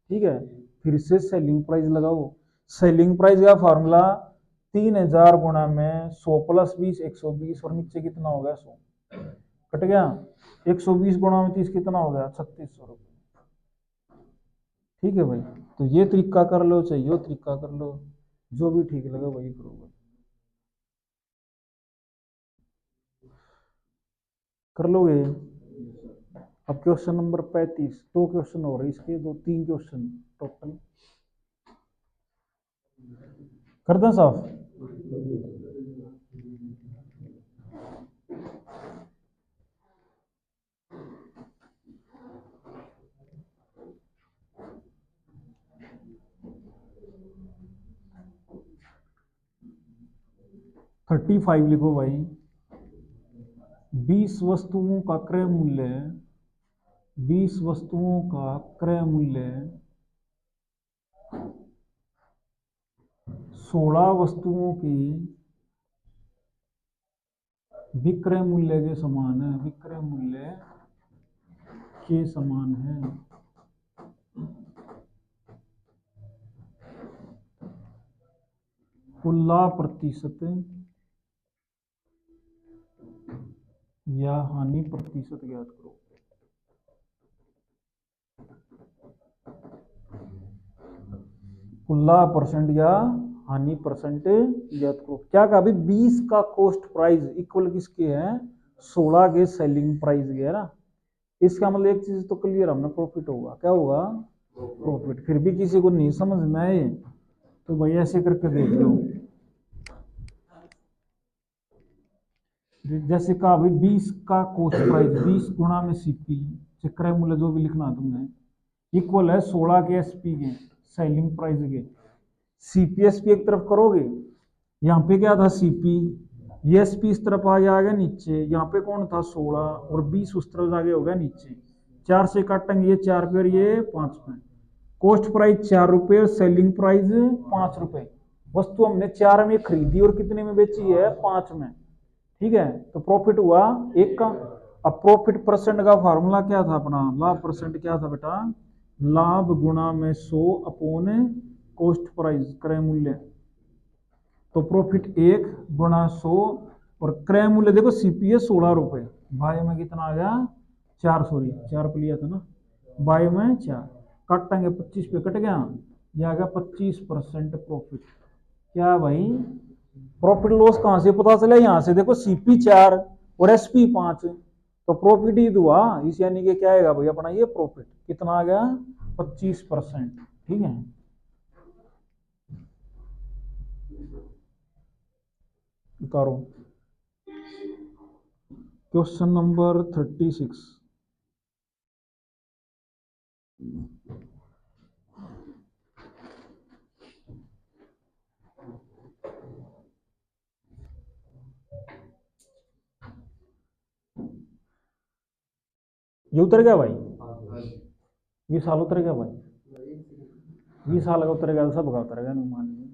ठीक है, फिर से सेलिंग प्राइस लगाओ, सेलिंग प्राइस का फॉर्मूला 3000 गुणा में 100 प्लस 20 120 और नीचे कितना हो गया 100, कट गया 120 गुणा में 30 कितना हो गया 3600 रुपये। ठीक है भाई, तो ये तरीका कर लो चाहिए वो तरीका कर लो, जो भी ठीक लगे वही करो भाई। कर लोगे। अब क्वेश्चन नंबर 35, दो क्वेश्चन हो रहे इसके, दो तीन क्वेश्चन टोटल कर दें साफ। 35 लिखो भाई, 20 वस्तुओं का क्रय मूल्य, 20 वस्तुओं का क्रय मूल्य 16 वस्तुओं की विक्रय मूल्य के समान है, विक्रय मूल्य के समान है। कुल लाभ प्रतिशत या हानि प्रतिशत ज्ञात करो। कुल लाभ परसेंट या हानि परसेंट ज्ञात करो। क्या कहा भाई, 20 का कॉस्ट प्राइस इक्वल किसके है, 16 के सेलिंग प्राइस के है ना। इसका मतलब एक चीज तो क्लियर, हमने प्रॉफिट होगा, क्या होगा, प्रॉफिट। फिर भी किसी को नहीं समझ में आए तो भाई ऐसे करके देख लो। जैसे कहा भाई 20 का कॉस्ट प्राइस, 20 गुणा में सीपी, क्रय मूल्य जो भी लिखना तुमने, इक्वल है 16 के एसपी के सेलिंग प्राइस के। सीपी एसपी एक तरफ करोगे, यहाँ पे क्या था सीपी, ये एसपी इस तरफ आ गया नीचे, यहाँ पे कौन था 16 और 20 उस तरफ आगे हो गया नीचे। 4 से काटेंगे, ये 4 पे और ये 5 पे। कॉस्ट प्राइस 4 रुपए और सेलिंग प्राइस 5 रुपए। वस्तु हमने 4 में खरीदी और कितने में बेची है, 5 में। ठीक है, तो प्रॉफिट हुआ 1 का। अब प्रॉफिट परसेंट का फार्मूला क्या था अपना, लाभ परसेंट क्या था बेटा, लाभ गुणा में 100 अपोन कॉस्ट प्राइस, क्रय मूल्य। तो प्रॉफिट 1 गुणा 100 और क्रय मूल्य देखो सीपी है 16 रुपए, बाय में कितना आ गया 4, सॉरी 4 पे लिया था ना, बाय में 4, काटेंगे 25 पे कट गया, ये आ गया 25% प्रॉफिट। क्या भाई, प्रॉफिट लॉस कहां से पता चला, यहां से देखो सीपी 4 और एसपी 5, तो प्रॉफिट ही हुआ इस, यानी कि क्या आएगा भाई अपना ये प्रॉफिट कितना आ गया 25%। ठीक है, उतारो क्वेश्चन नंबर 36। ये उतर गया भाई, 20 साल उतर गया भाई, 20 साल का उतर गया तो सब का उतर गया, मान लीजिए।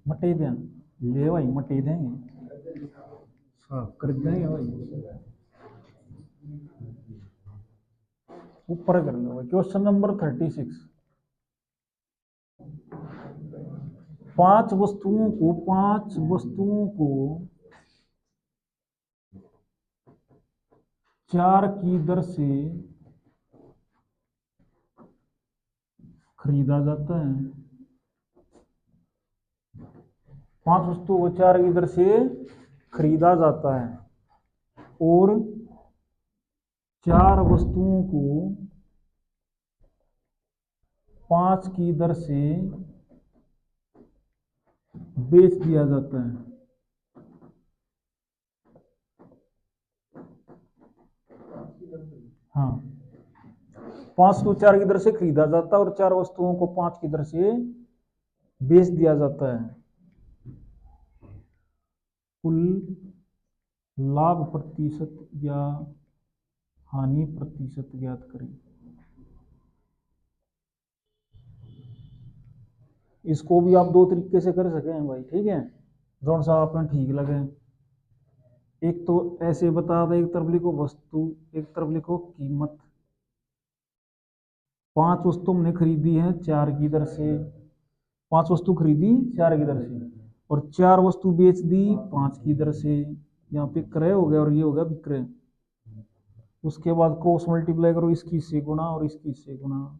मटे दें, ले भाई मटे देंगे, साफ कर देंगे भाई, ऊपर कर लो भाई। क्वेश्चन नंबर 36, 5 वस्तुओं को 4 की दर से खरीदा जाता है। 5 वस्तुओं को 4 की दर से खरीदा जाता है और 4 वस्तुओं को 5 की दर से बेच दिया जाता है। हाँ, 5 को 4 की दर से खरीदा जाता है और 4 वस्तुओं को 5 की दर से बेच दिया जाता है। कुल लाभ प्रतिशत या हानि प्रतिशत ज्ञात करें। इसको भी आप 2 तरीके से कर सके हैं भाई, ठीक है, जौन सा आपने ठीक लगे। एक तो ऐसे बता दे, एक तरफ लिखो वस्तु, एक तरफ लिखो कीमत। 5 वस्तु हमने खरीदी है 4 की दर से, 5 वस्तु खरीदी 4 की दर से और 4 वस्तु बेच दी 5 की दर से। यहाँ पे क्रय हो गया और ये हो गया विक्रय। उसके बाद क्रॉस मल्टीप्लाई करो, इसकी से गुणा और इसकी से गुणा।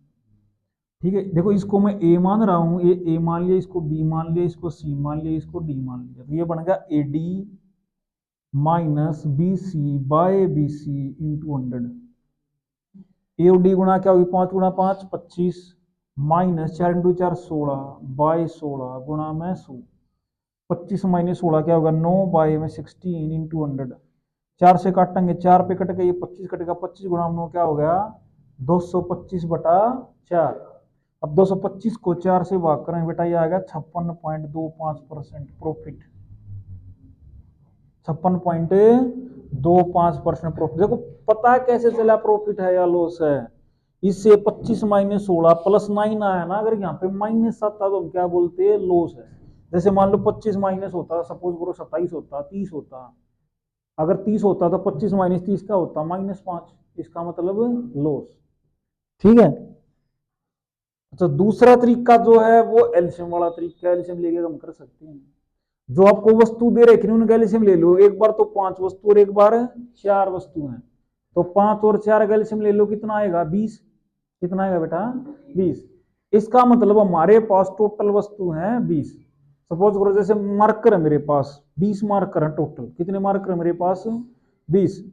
ठीक है, देखो इसको मैं ए मान रहा हूं, ये ए मान लिया, इसको बी मान लिया, इसको सी मान लिया, इसको डी मान लिया, तो ये बन गया A D minus B C by B C into 100। A D गुणा क्या होगी, 5 गुणा 5 25 माइनस 4 इंटू 4 16 बाय 16 गुणा में 100। 25 माइनस 16 क्या होगा 9 बाय में 16 इंटू 100। 4 से काटेंगे, 4 पे कट गया, ये 25 कटेगा, 25 गुणा 9 क्या हो गया 225 बटा 4। अब 225 को 4 से भाग करें बेटा, ये आ गया 56.25% प्रॉफिट। 56.25% प्रॉफिट। देखो पता है कैसे चला प्रॉफिट है या लॉस है, इससे 25 माइनस 16 प्लस 9 आया ना, अगर यहाँ पे माइनस आता तो हम क्या बोलते हैं लॉस है। जैसे मान लो 25 माइनस होता, सपोज करो 27 होता, 30 होता, अगर 30 होता तो 25 माइनस 30 का होता -5, इसका मतलब लॉस। ठीक है। अच्छा, दूसरा तरीका जो है वो एल्शियम वाला तरीका, एल्शियम लेके हम कर सकते हैं। जो आपको वस्तु दे रखे उनका एल्शियम ले लो, एक बार तो 5 वस्तु और एक बार 4 वस्तु हैं, तो 5 और 4 का एल्शियम ले लो, कितना आएगा 20। कितना आएगा बेटा 20। इसका मतलब हमारे पास टोटल वस्तु है 20। सपोज करो जैसे मार्कर है मेरे पास 20 मार्कर है टोटल, कितने मार्कर है मेरे पास 20।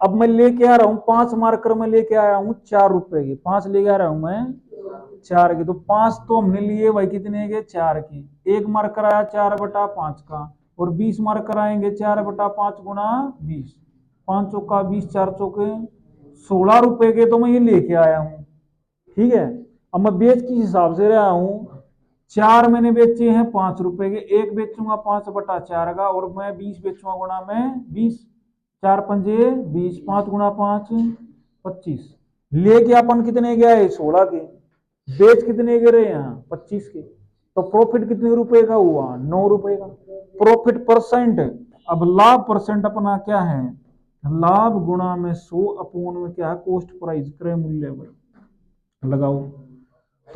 अब मैं लेके आ रहा हूं 5 मार्कर, मैं लेके आया हूं 4 रुपए के, 5 लेके आ रहा हूं मैं 4 की, तो 5 तो हमने लिए भाई कितने के 4 की, एक मार्कर आया 4/5 का, और 20 मार्कर आएंगे 4/5 गुणा 20, 5 चौका 20, 4 चौके 16 रुपए के, तो मैं ये लेके आया हूं। ठीक है। अब मैं बेच किस हिसाब से रहा हूं, 4 मैंने बेचे हैं 5 रुपए के, एक बेचूंगा 5/4 का, और मैं 20 बेचूंगा गुणा में 20, 4 पंजे 20, 5 गुणा 5 25। लेके अपन कितने के आए 16 के, बेच कितने के रहे यहाँ 25 के, तो प्रॉफिट कितने रुपए का हुआ 9 रुपए का। प्रॉफिट परसेंट, अब लाभ परसेंट अपना क्या है, लाभ गुणा में 100 अपोन में क्या है कॉस्ट प्राइस क्रय मूल्य लगाओ।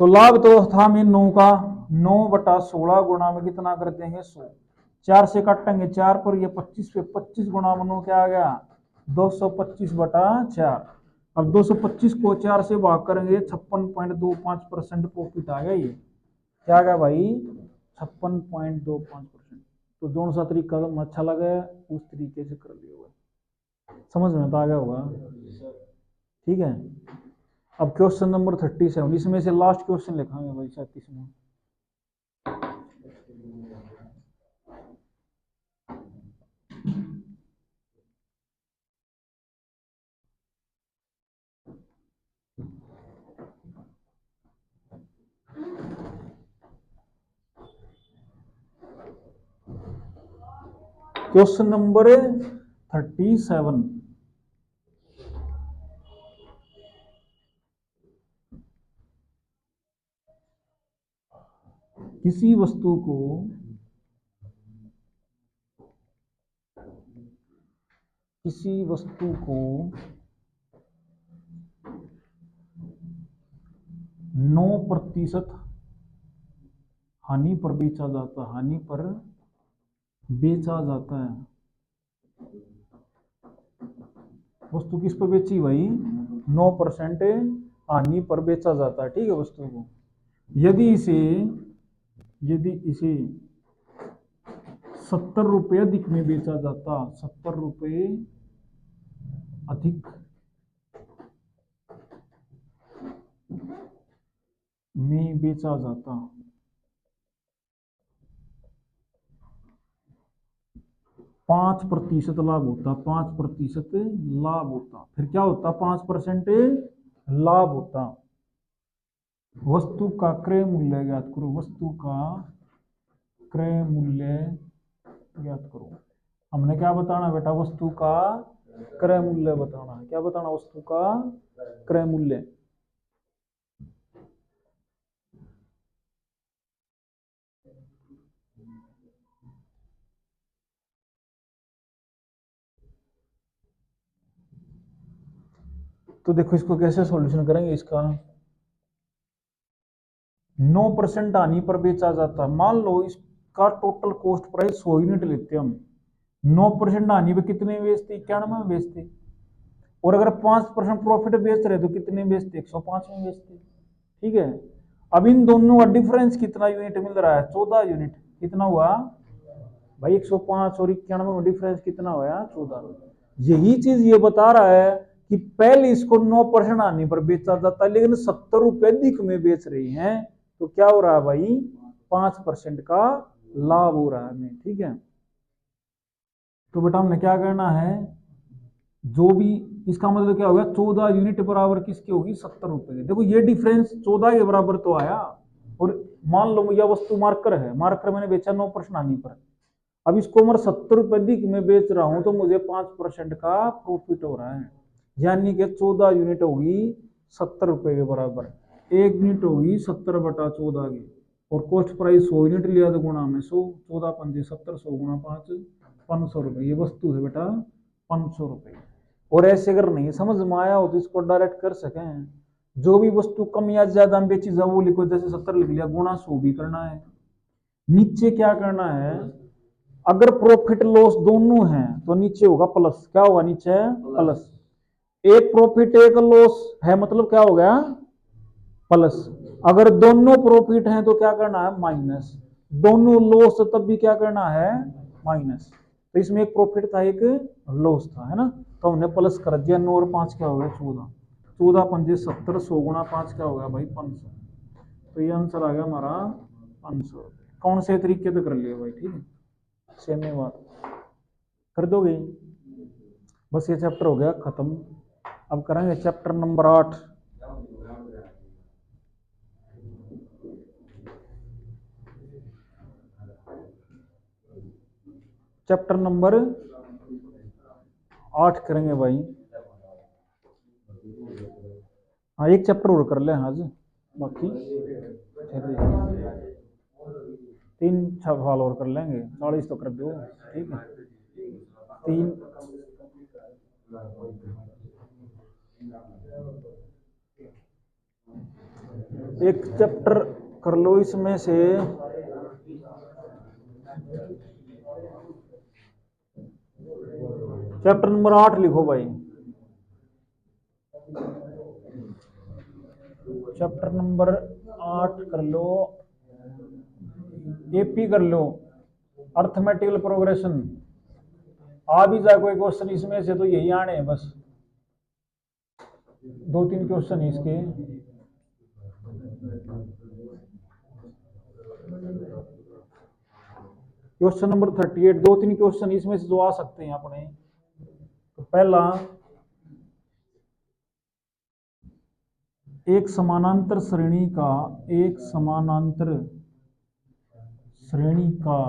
तो लाभ तो था मैं 9 का, 9/16 गुणा में कितना कर देंगे 100, 4 से काटेंगे 4 पर, ये 25 पे 25 गुणा में 9 क्या आ गया 225/4। अब 225 को 4 से भाग करेंगे 56.25% प्रॉफिट आ गया। ये क्या आ गया भाई 56.25%। तो जो सा तरीका अच्छा लगा उस तरीके से कर लिया होगा, समझ में तो आ गया होगा। ठीक है। अब क्वेश्चन नंबर 37, इसमें से लास्ट क्वेश्चन लिखाएंगे भाई 37 में। क्वेश्चन नंबर 37, किसी वस्तु को किसी वस्तु को 9% हानि पर बेचा जाता, हानि पर बेचा जाता है। वस्तु किस पर बेची भाई 9% हानि पर बेचा जाता है। ठीक है। वस्तु को यदि इसे 70 रुपये अधिक में बेचा जाता, 70 रुपये अधिक में बेचा जाता, 5% लाभ होता, 5% लाभ होता, फिर क्या होता 5% लाभ होता। वस्तु का क्रय मूल्य ज्ञात करो, वस्तु का क्रय मूल्य ज्ञात करो। हमने क्या बताना बेटा वस्तु का क्रय मूल्य बताना है। क्या बताना वस्तु का क्रय मूल्य। तो देखो इसको कैसे सॉल्यूशन करेंगे इसका। 9% हानि पर बेचा जाता, मान लो इसका टोटल कॉस्ट प्राइस 100 यूनिट लेते हम, 9% हानि पे कितने बेचते 91 में बेचते, और अगर 5% प्रॉफिट बेच रहे तो कितने बेचते 105 में बेचते। ठीक है। अब इन दोनों का डिफरेंस कितना यूनिट मिल रहा है 14 यूनिट। कितना हुआ भाई 105 और 91 में डिफरेंस कितना हुआ 14। यही चीज ये बता रहा है कि पहले इसको 9% आने पर बेचा जाता है, लेकिन 70 रुपए अधिक में बेच रहे हैं, तो क्या हो रहा है भाई 5% का लाभ हो रहा है हमें। ठीक है। तो बेटा हमने क्या करना है, जो भी इसका मतलब क्या होगा 14 यूनिट बराबर किसकी होगी 70 रुपए की। देखो ये डिफरेंस 14 के बराबर तो आया, और मान लो यह वस्तु मार्कर है, मार्कर मैंने बेचा 9% आने पर, अब इसको मैं 70 रुपए अधिक में बेच रहा हूं, तो मुझे 5% का प्रॉफिट हो रहा है, यानी कि 14 यूनिट होगी 70 रुपए के बराबर, एक यूनिट होगी 70/14 की, और कॉस्ट प्राइस 100 यूनिट लिया तो गुणा में 100, 14 पंजे 70, 100 गुणा 5, 500 रुपये। ये वस्तु है बेटा 500 रुपये। और ऐसे अगर नहीं समझ में आया हो तो इसको डायरेक्ट कर सकें, जो भी वस्तु कम या ज्यादा में बेची जाए वो लिखो, जैसे 70 लिख लिया, गुणा 100 भी करना है। नीचे क्या करना है, अगर प्रॉफिट लॉस दोनों हैं तो नीचे होगा प्लस। क्या होगा नीचे? प्लस। एक प्रॉफिट एक लॉस है मतलब क्या हो गया? प्लस। अगर दोनों प्रॉफिट हैं तो क्या करना है? माइनस। दोनों लॉस तब भी क्या करना है? माइनस। तो इसमें एक प्रॉफिट था एक लॉस था, है ना, तो हमने प्लस कर दिया। 9 और 5 क्या हो गया? 14। 14 पंजे 70, 100 गुणा 5 क्या हो गया भाई? 500। तो ये आंसर आ गया हमारा 500। कौन से तरीके से कर लिया भाई? ठीक है, सेम ही बात कर दोगे। बस ये चैप्टर हो गया खत्म। अब करेंगे चैप्टर नंबर 8। चैप्टर नंबर 8 करेंगे भाई। हाँ, एक चैप्टर और कर ले आज, बाकी 3 सवाल और कर लेंगे, 40 तो कर दो। ठीक है, 3 एक चैप्टर कर लो इसमें से। चैप्टर नंबर 8 लिखो भाई। चैप्टर नंबर 8 कर लो, एपी कर लो, अर्थमेटिकल प्रोग्रेशन। आ भी जाए कोई क्वेश्चन इसमें से तो यही आने हैं बस, 2-3 क्वेश्चन इसके। क्वेश्चन नंबर 38, 2-3 क्वेश्चन इसमें से जो आ सकते हैं अपने। तो पहला, एक समानांतर श्रेणी का